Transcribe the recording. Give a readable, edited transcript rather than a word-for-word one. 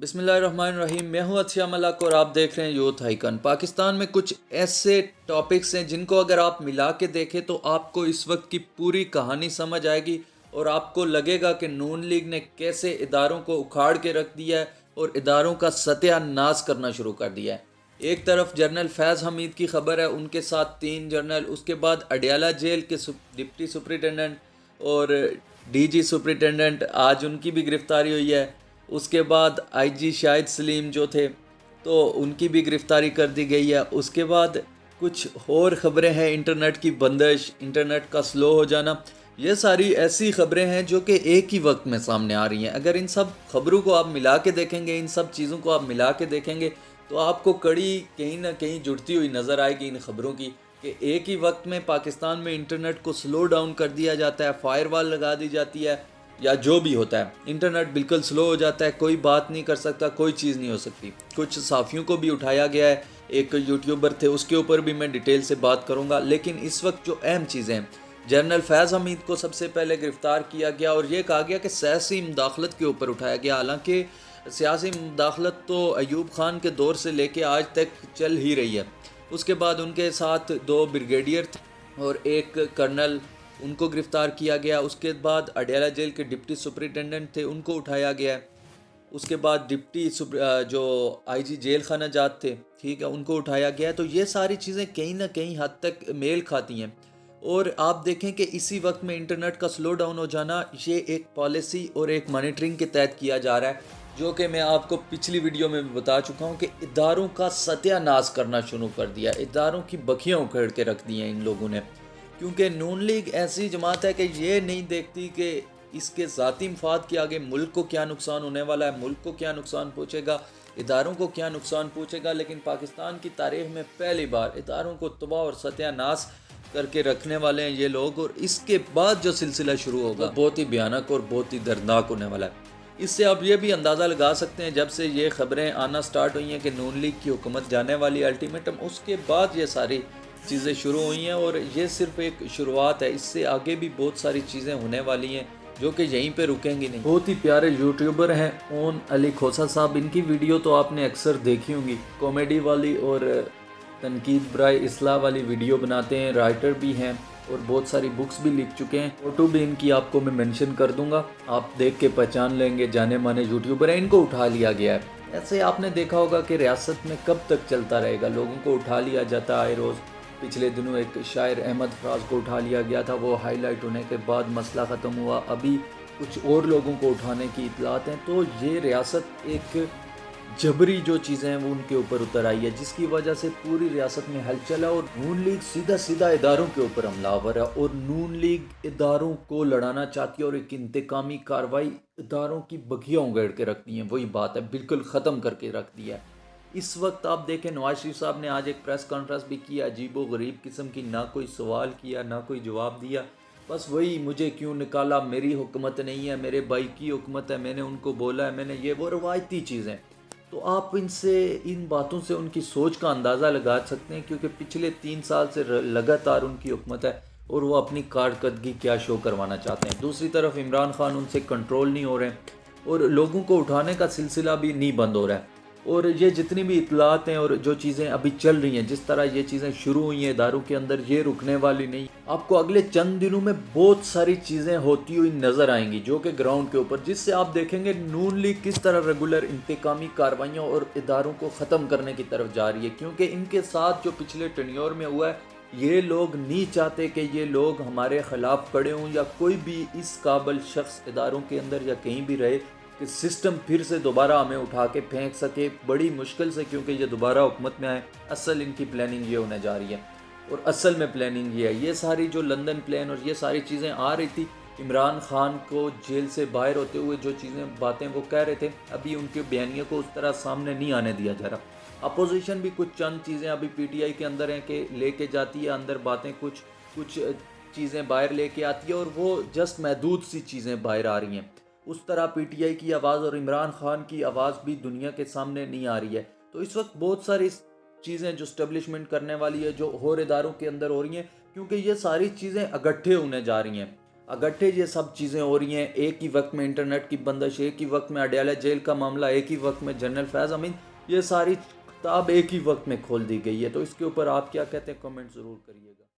बिस्मिल्लाहिर्रहमानिर्रहीम। मैं हूं अतिया मलक और आप देख रहे हैं यूथ आइकन। पाकिस्तान में कुछ ऐसे टॉपिक्स हैं जिनको अगर आप मिला के देखें तो आपको इस वक्त की पूरी कहानी समझ आएगी और आपको लगेगा कि नून लीग ने कैसे इदारों को उखाड़ के रख दिया है और इदारों का सत्यानाश करना शुरू कर दिया है। एक तरफ जनरल फैज़ हमीद की खबर है, उनके साथ 3 जनरल, उसके बाद अडियाला जेल के डिप्टी सुपरिटेंडेंट और डीजी सुपरिटेंडेंट, आज उनकी भी गिरफ्तारी हुई है। उसके बाद आईजी शाहिद सलीम जो थे तो उनकी भी गिरफ्तारी कर दी गई है। उसके बाद कुछ और ख़बरें हैं, इंटरनेट की बंदिश, इंटरनेट का स्लो हो जाना, ये सारी ऐसी ख़बरें हैं जो कि एक ही वक्त में सामने आ रही हैं। अगर इन सब खबरों को आप मिला के देखेंगे, इन सब चीज़ों को आप मिला के देखेंगे तो आपको कड़ी कहीं ना कहीं जुड़ती हुई नज़र आएगी इन खबरों की कि एक ही वक्त में पाकिस्तान में इंटरनेट को स्लो डाउन कर दिया जाता है, फायरवॉल लगा दी जाती है या जो भी होता है, इंटरनेट बिल्कुल स्लो हो जाता है, कोई बात नहीं कर सकता, कोई चीज़ नहीं हो सकती। कुछ साफ़ियों को भी उठाया गया है, एक यूट्यूबर थे उसके ऊपर भी मैं डिटेल से बात करूंगा। लेकिन इस वक्त जो अहम चीज़ें हैं, जनरल फैज़ हमीद को सबसे पहले गिरफ़्तार किया गया और ये कहा गया कि सियासी मुदाखलत के ऊपर उठाया गया। हालांकि सियासी मुदाखलत तो अयूब खान के दौर से लेके आज तक चल ही रही है। उसके बाद उनके साथ 2 ब्रिगेडियर थे और एक कर्नल, उनको गिरफ़्तार किया गया। उसके बाद अडियाला जेल के डिप्टी सुपरिटेंडेंट थे, उनको उठाया गया। उसके बाद डिप्टी जो आईजी जेल खाना जात थे, ठीक है, उनको उठाया गया। तो ये सारी चीज़ें कहीं ना कहीं हद तक मेल खाती हैं और आप देखें कि इसी वक्त में इंटरनेट का स्लो डाउन हो जाना ये एक पॉलिसी और एक मॉनिटरिंग के तहत किया जा रहा है, जो कि मैं आपको पिछली वीडियो में भी बता चुका हूँ कि इदारों का सत्यानाश करना शुरू कर दिया, इदारों की बखियाँ उखेड़ के रख दी हैं इन लोगों ने। क्योंकि नून लीग ऐसी जमात है कि ये नहीं देखती कि इसके ज़ाती मफाद के आगे मुल्क को क्या नुकसान होने वाला है, मुल्क को क्या नुकसान पहुँचेगा, इदारों को क्या नुकसान पहुँचेगा। लेकिन पाकिस्तान की तारीख में पहली बार इदारों को तबाह और सत्यानाश करके रखने वाले हैं ये लोग, और इसके बाद जो सिलसिला शुरू होगा बहुत ही भयानक और बहुत ही दर्दनाक होने वाला है। इससे आप ये भी अंदाज़ा लगा सकते हैं, जब से ये खबरें आना स्टार्ट हुई हैं कि नून लीग की हुकूमत जाने वाली अल्टीमेटम, उसके बाद ये सारी चीज़ें शुरू हुई हैं और ये सिर्फ एक शुरुआत है। इससे आगे भी बहुत सारी चीज़ें होने वाली हैं जो कि यहीं पे रुकेंगी नहीं। बहुत ही प्यारे यूट्यूबर हैं ओन अली खोसा साहब, इनकी वीडियो तो आपने अक्सर देखी होंगी, कॉमेडी वाली और तनकीद बराए इस्लाह वाली वीडियो बनाते हैं, राइटर भी हैं और बहुत सारी बुक्स भी लिख चुके हैं। फ़ोटो भी इनकी आपको मैं मेंशन कर दूंगा, आप देख के पहचान लेंगे, जाने माने यूट्यूबर हैं। इनको उठा लिया गया है। ऐसे आपने देखा होगा कि रियासत में कब तक चलता रहेगा, लोगों को उठा लिया जाता है रोज़। पिछले दिनों एक शायर अहमद फराज को उठा लिया गया था, वो हाईलाइट होने के बाद मसला ख़त्म हुआ। अभी कुछ और लोगों को उठाने की इतलात हैं। तो ये रियासत एक जबरी जो चीज़ें हैं वो उनके ऊपर उतर आई है, जिसकी वजह से पूरी रियासत में हलचल है और नून लीग सीधा सीधा इदारों के ऊपर हमलावर है और नून लीग इदारों को लड़ाना चाहती है और एक इंतकामी कार्रवाई इदारों की बखियाँ उगेड़ के रखती हैं। वही बात है, बिल्कुल ख़त्म करके रख दिया है। इस वक्त आप देखें, नवाज शरीफ साहब ने आज एक प्रेस कॉन्फ्रेंस भी किया, अजीब व गरीब किस्म की, ना कोई सवाल किया ना कोई जवाब दिया, बस वही मुझे क्यों निकाला, मेरी हुकूमत नहीं है, मेरे भाई की हुकूमत है, मैंने उनको बोला है, मैंने ये वो रवायती चीज़ें। तो आप इनसे, इन बातों से उनकी सोच का अंदाज़ा लगा सकते हैं, क्योंकि पिछले 3 साल से लगातार उनकी हुकूमत है और वो अपनी कारकर्दगी क्या शो करवाना चाहते हैं। दूसरी तरफ इमरान खान उनसे कंट्रोल नहीं हो रहे हैं और लोगों को उठाने का सिलसिला भी नहीं बंद हो रहा है। और ये जितनी भी इतलात हैं और जो चीज़ें अभी चल रही हैं, जिस तरह ये चीज़ें शुरू हुई हैं इदारों के अंदर, ये रुकने वाली नहीं। आपको अगले चंद दिनों में बहुत सारी चीज़ें होती हुई नज़र आएंगी जो कि ग्राउंड के ऊपर, जिससे आप देखेंगे नून लीग किस तरह रेगुलर इंतकामी कार्रवाइयों और इदारों को ख़त्म करने की तरफ जा रही है। क्योंकि इनके साथ जो पिछले टेन्योर में हुआ है, ये लोग नहीं चाहते कि ये लोग हमारे ख़िलाफ़ खड़े हों या कोई भी इस काबिल शख्स इदारों के अंदर या कहीं भी रहे कि सिस्टम फिर से दोबारा हमें उठा के फेंक सके, बड़ी मुश्किल से, क्योंकि ये दोबारा हुकूमत में आए। असल इनकी प्लानिंग ये होने जा रही है और असल में प्लानिंग ये है। ये सारी जो लंदन प्लान और ये सारी चीज़ें आ रही थी, इमरान खान को जेल से बाहर होते हुए जो चीज़ें बातें वो कह रहे थे, अभी उनके बयानियों को उस तरह सामने नहीं आने दिया जा रहा। अपोजिशन भी कुछ चंद चीज़ें अभी पीटीआई के अंदर हैं कि लेके जाती है अंदर बातें, कुछ चीज़ें बाहर लेके आती है और वो जस्ट महदूद सी चीज़ें बाहर आ रही हैं। उस तरह पीटीआई की आवाज़ और इमरान खान की आवाज़ भी दुनिया के सामने नहीं आ रही है। तो इस वक्त बहुत सारी चीज़ें जो स्टैब्लिशमेंट करने वाली है, जो और इदारों के अंदर हो रही हैं, क्योंकि ये सारी चीज़ें इकट्ठे होने जा रही हैं। اگٹھے یہ سب چیزیں ہو رہی ہیں، ایک ہی وقت میں انٹرنیٹ کی بندش، ایک ہی وقت میں اڈیالہ جیل کا معاملہ، ایک ہی وقت میں جنرل فیض امین، یہ ساری کتاب ایک ہی وقت میں کھول دی گئی ہے. تو اس کے اوپر آپ کیا کہتے ہیں؟ کمنٹ ضرور کریے گا.